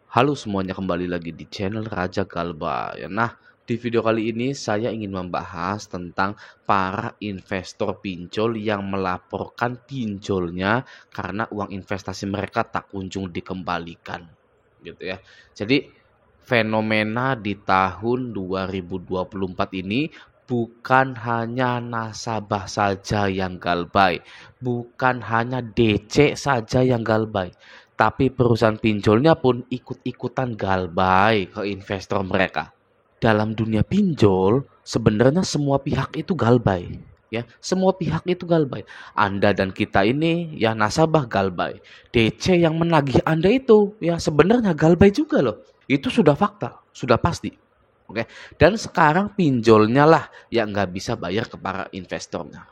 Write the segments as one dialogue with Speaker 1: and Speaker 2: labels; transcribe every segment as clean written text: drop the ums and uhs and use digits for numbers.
Speaker 1: Halo semuanya, kembali lagi di channel Raja Galba. Nah, di video kali ini saya ingin membahas tentang para investor pinjol yang melaporkan pinjolnya karena uang investasi mereka tak kunjung dikembalikan, gitu ya. Jadi, fenomena di tahun 2024 ini bukan hanya nasabah saja yang galbay, bukan hanya DC saja yang galbay, tapi perusahaan pinjolnya pun ikut-ikutan galbay ke investor mereka. Dalam dunia pinjol, sebenarnya semua pihak itu galbay. Ya, semua pihak itu galbay. Anda dan kita ini ya nasabah galbay. DC yang menagih Anda itu ya sebenarnya galbay juga loh. Itu sudah fakta, sudah pasti. Oke. Dan sekarang pinjolnya lah yang nggak bisa bayar ke para investornya.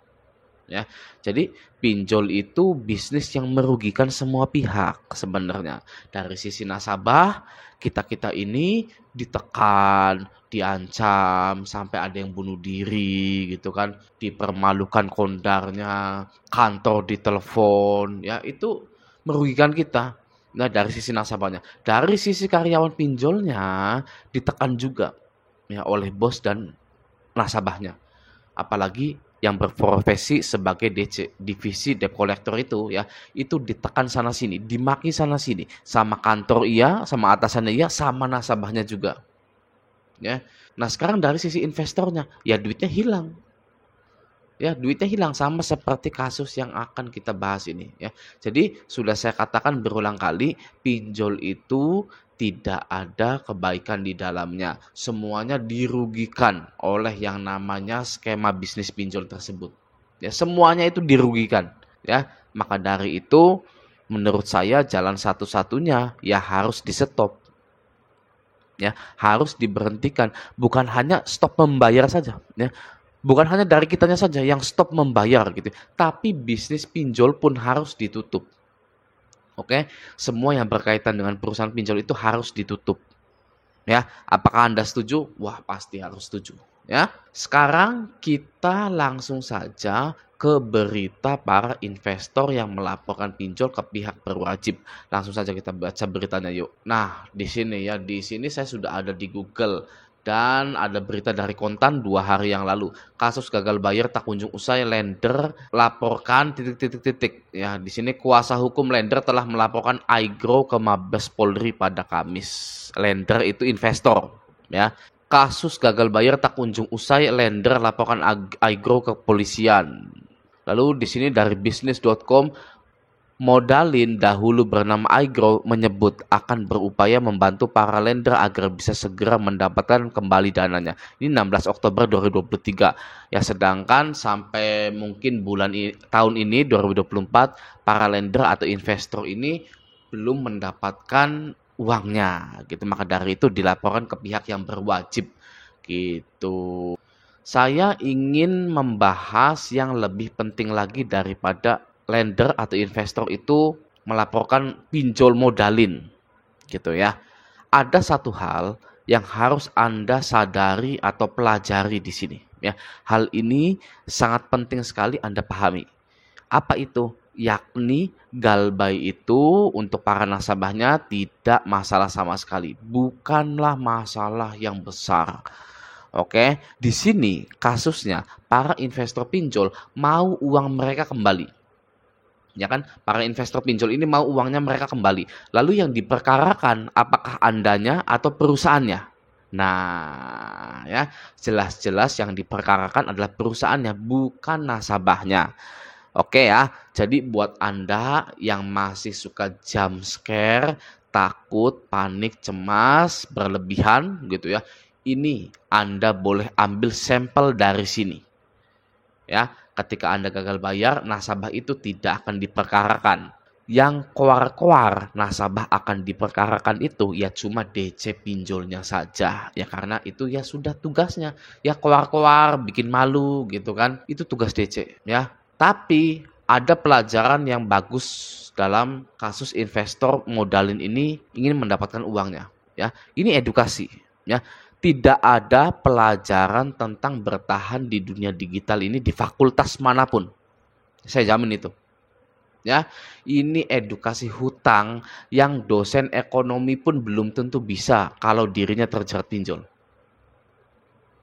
Speaker 1: Ya, jadi pinjol itu bisnis yang merugikan semua pihak sebenarnya. Dari sisi nasabah, kita-kita ini ditekan, diancam, sampai ada yang bunuh diri gitu kan, dipermalukan kondarnya, kantor ditelepon, ya itu merugikan kita. Nah, dari sisi nasabahnya, dari sisi karyawan pinjolnya ditekan juga ya oleh bos dan nasabahnya. Apalagi yang berprofesi sebagai DC, divisi debt collector itu ya, itu ditekan sana sini, dimaki sana sini, sama kantor iya, sama atasannya iya, sama nasabahnya juga, ya. Nah, sekarang dari sisi investornya, ya duitnya hilang. Ya, duitnya hilang sama seperti kasus yang akan kita bahas ini ya. Jadi sudah saya katakan berulang kali, pinjol itu tidak ada kebaikan di dalamnya. Semuanya dirugikan oleh yang namanya skema bisnis pinjol tersebut. Ya, semuanya itu dirugikan ya. Maka dari itu menurut saya jalan satu-satunya ya harus di-stop. Ya, harus diberhentikan, bukan hanya stop membayar saja ya. Bukan hanya dari kitanya saja yang stop membayar gitu, tapi bisnis pinjol pun harus ditutup. Oke, semua yang berkaitan dengan perusahaan pinjol itu harus ditutup. Ya, apakah Anda setuju? Wah, pasti harus setuju. Ya, sekarang kita langsung saja ke berita para investor yang melaporkan pinjol ke pihak berwajib. Langsung saja kita baca beritanya yuk. Nah, di sini saya sudah ada di Google dan ada berita dari Kontan 2 hari yang lalu. Kasus gagal bayar tak kunjung usai, lender laporkan titik. Ya, di sini kuasa hukum lender telah melaporkan Aigro ke Mabes Polri pada Kamis. Lender itu investor, ya. Kasus gagal bayar tak kunjung usai, lender laporkan Aigro ke kepolisian. Lalu di sini dari bisnis.com, Modalin dahulu bernama Aigro menyebut akan berupaya membantu para lender agar bisa segera mendapatkan kembali dananya. Ini 16 Oktober 2023. Ya, sedangkan sampai mungkin tahun ini 2024 para lender atau investor ini belum mendapatkan uangnya gitu. Maka dari itu dilaporkan ke pihak yang berwajib gitu. Saya ingin membahas yang lebih penting lagi daripada lender atau investor itu melaporkan pinjol modalin gitu ya. Ada satu hal yang harus Anda sadari atau pelajari di sini ya. Hal ini sangat penting sekali Anda pahami. Apa itu? Yakni galbay itu untuk para nasabahnya tidak masalah sama sekali. Bukanlah masalah yang besar. Oke, di sini kasusnya para investor pinjol mau uang mereka kembali. Ya kan, para investor pinjol ini mau uangnya mereka kembali. Lalu yang diperkarakan apakah Andanya atau perusahaannya? Nah, ya, jelas-jelas yang diperkarakan adalah perusahaannya, bukan nasabahnya. Oke ya, jadi buat Anda yang masih suka jump scare, takut, panik, cemas, berlebihan gitu ya, ini Anda boleh ambil sampel dari sini. Ya, ketika Anda gagal bayar, nasabah itu tidak akan diperkarakan. Yang koar-koar nasabah akan diperkarakan itu ya cuma DC pinjolnya saja. Ya karena itu ya sudah tugasnya. Ya koar-koar bikin malu gitu kan. Itu tugas DC ya. Tapi ada pelajaran yang bagus dalam kasus investor modalin ini ingin mendapatkan uangnya ya. Ini edukasi ya. Tidak ada pelajaran tentang bertahan di dunia digital ini di fakultas manapun. Saya jamin itu. Ya, ini edukasi hutang yang dosen ekonomi pun belum tentu bisa kalau dirinya terjerat pinjol.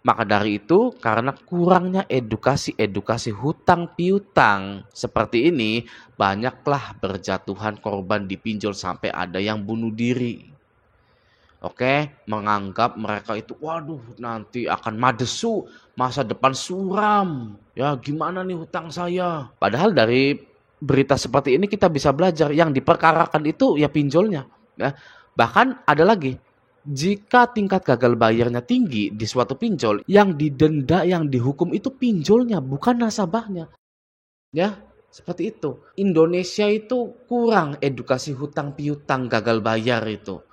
Speaker 1: Maka dari itu, karena kurangnya edukasi hutang piutang seperti ini, banyaklah berjatuhan korban di pinjol sampai ada yang bunuh diri. Oke, menganggap mereka itu, waduh nanti akan madesu, masa depan suram. Ya gimana nih hutang saya? Padahal dari berita seperti ini kita bisa belajar yang diperkarakan itu ya pinjolnya. Ya. Bahkan ada lagi, jika tingkat gagal bayarnya tinggi di suatu pinjol, yang didenda, yang dihukum itu pinjolnya, bukan nasabahnya. Ya, seperti itu. Indonesia itu kurang edukasi hutang piutang gagal bayar itu.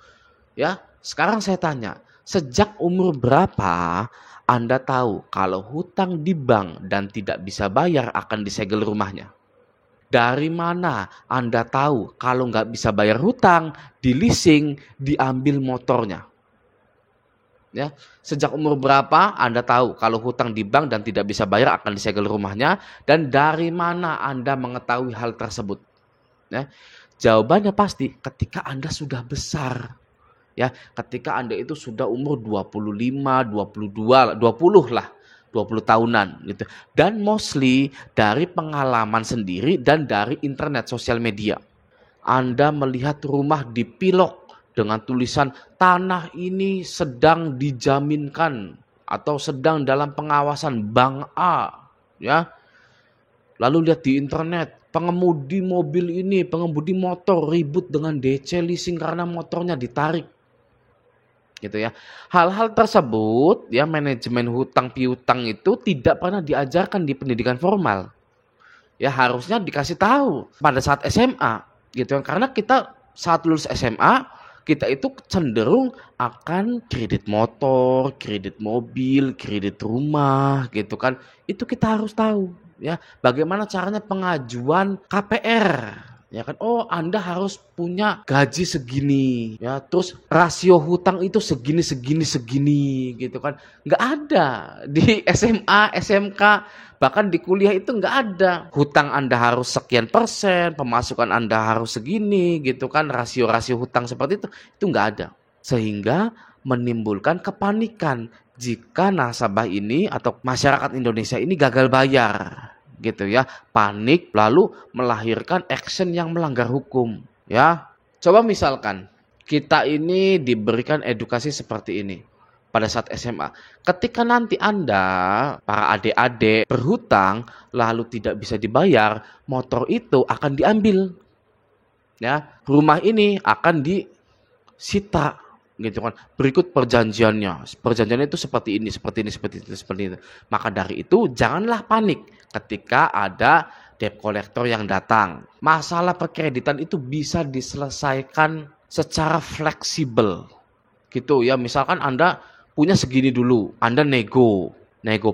Speaker 1: Ya, sekarang saya tanya, sejak umur berapa Anda tahu kalau hutang di bank dan tidak bisa bayar akan disegel rumahnya? Dari mana Anda tahu kalau nggak bisa bayar hutang, di leasing, diambil motornya? Ya, sejak umur berapa Anda tahu kalau hutang di bank dan tidak bisa bayar akan disegel rumahnya? Dan dari mana Anda mengetahui hal tersebut? Ya, jawabannya pasti ketika Anda sudah besar. Ya, ketika Anda itu sudah umur 25, 22, 20 lah, 20 tahunan gitu. Dan mostly dari pengalaman sendiri dan dari internet sosial media. Anda melihat rumah dipilok dengan tulisan tanah ini sedang dijaminkan atau sedang dalam pengawasan Bank A, ya. Lalu lihat di internet, pengemudi mobil ini, pengemudi motor ribut dengan DC leasing karena motornya ditarik. Gitu ya. Hal-hal tersebut ya manajemen hutang piutang itu tidak pernah diajarkan di pendidikan formal. Ya harusnya dikasih tahu pada saat SMA gitu kan. Karena kita saat lulus SMA kita itu cenderung akan kredit motor, kredit mobil, kredit rumah gitu kan. Itu kita harus tahu ya bagaimana caranya pengajuan KPR. Ya kan, oh Anda harus punya gaji segini, ya terus rasio hutang itu segini gitu kan, nggak ada di SMA, SMK, bahkan di kuliah itu nggak ada. Hutang Anda harus sekian persen, pemasukan Anda harus segini gitu kan, rasio-rasio hutang seperti itu nggak ada. Sehingga menimbulkan kepanikan jika nasabah ini atau masyarakat Indonesia ini gagal bayar. Gitu ya, panik lalu melahirkan action yang melanggar hukum ya. Coba misalkan kita ini diberikan edukasi seperti ini pada saat SMA. Ketika nanti Anda, para adik-adik berhutang lalu tidak bisa dibayar, motor itu akan diambil. Ya, rumah ini akan disita gitu kan. Berikut perjanjiannya. Perjanjiannya itu seperti ini, seperti ini. Maka dari itu janganlah panik ketika ada debt collector yang datang. Masalah perkreditan itu bisa diselesaikan secara fleksibel. Gitu ya. Misalkan Anda punya segini dulu, Anda nego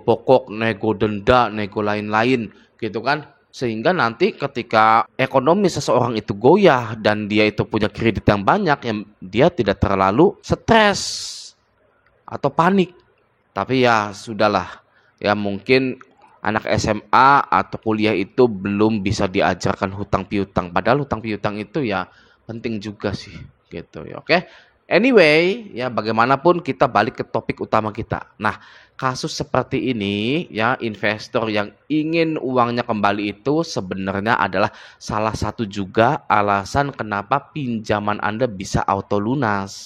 Speaker 1: pokok, nego denda, nego lain-lain gitu kan. Sehingga nanti ketika ekonomi seseorang itu goyah dan dia itu punya kredit yang banyak, yang dia tidak terlalu stres atau panik. Tapi ya sudahlah, ya mungkin anak SMA atau kuliah itu belum bisa diajarkan hutang piutang. Padahal hutang piutang itu ya penting juga sih, gitu ya. Oke. Anyway, ya bagaimanapun kita balik ke topik utama kita. Nah, kasus seperti ini ya investor yang ingin uangnya kembali itu sebenarnya adalah salah satu juga alasan kenapa pinjaman Anda bisa auto lunas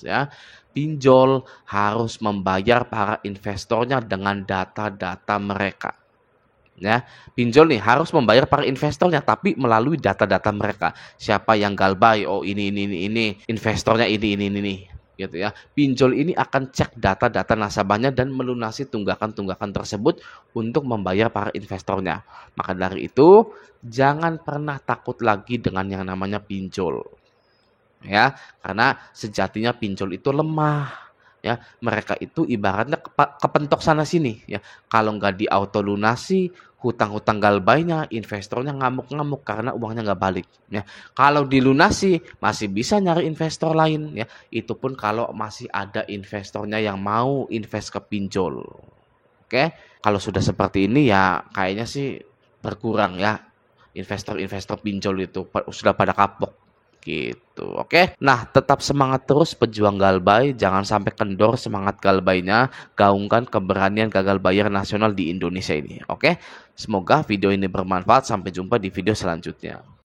Speaker 1: ya. Pinjol harus membayar para investornya dengan data-data mereka. Ya, pinjol nih harus membayar para investornya tapi melalui data-data mereka. Siapa yang galbay? Oh ini, investornya ini gitu ya. Pinjol ini akan cek data-data nasabahnya dan melunasi tunggakan-tunggakan tersebut untuk membayar para investornya. Maka dari itu, jangan pernah takut lagi dengan yang namanya pinjol. Ya, karena sejatinya pinjol itu lemah. Ya, mereka itu ibaratnya kepentok sana sini ya. Kalau nggak diauto lunasi, hutang-hutang galbainya, investornya ngamuk-ngamuk karena uangnya nggak balik ya. Kalau dilunasi masih bisa nyari investor lain ya. Itu pun kalau masih ada investornya yang mau invest ke pinjol. Oke, kalau sudah seperti ini ya kayaknya sih berkurang ya investor-investor pinjol itu sudah pada kapok gitu. Oke. Nah, tetap semangat terus pejuang Galbay, jangan sampai kendor semangat Galbaynya, gaungkan keberanian gagal bayar nasional di Indonesia ini. Oke. Semoga video ini bermanfaat, sampai jumpa di video selanjutnya.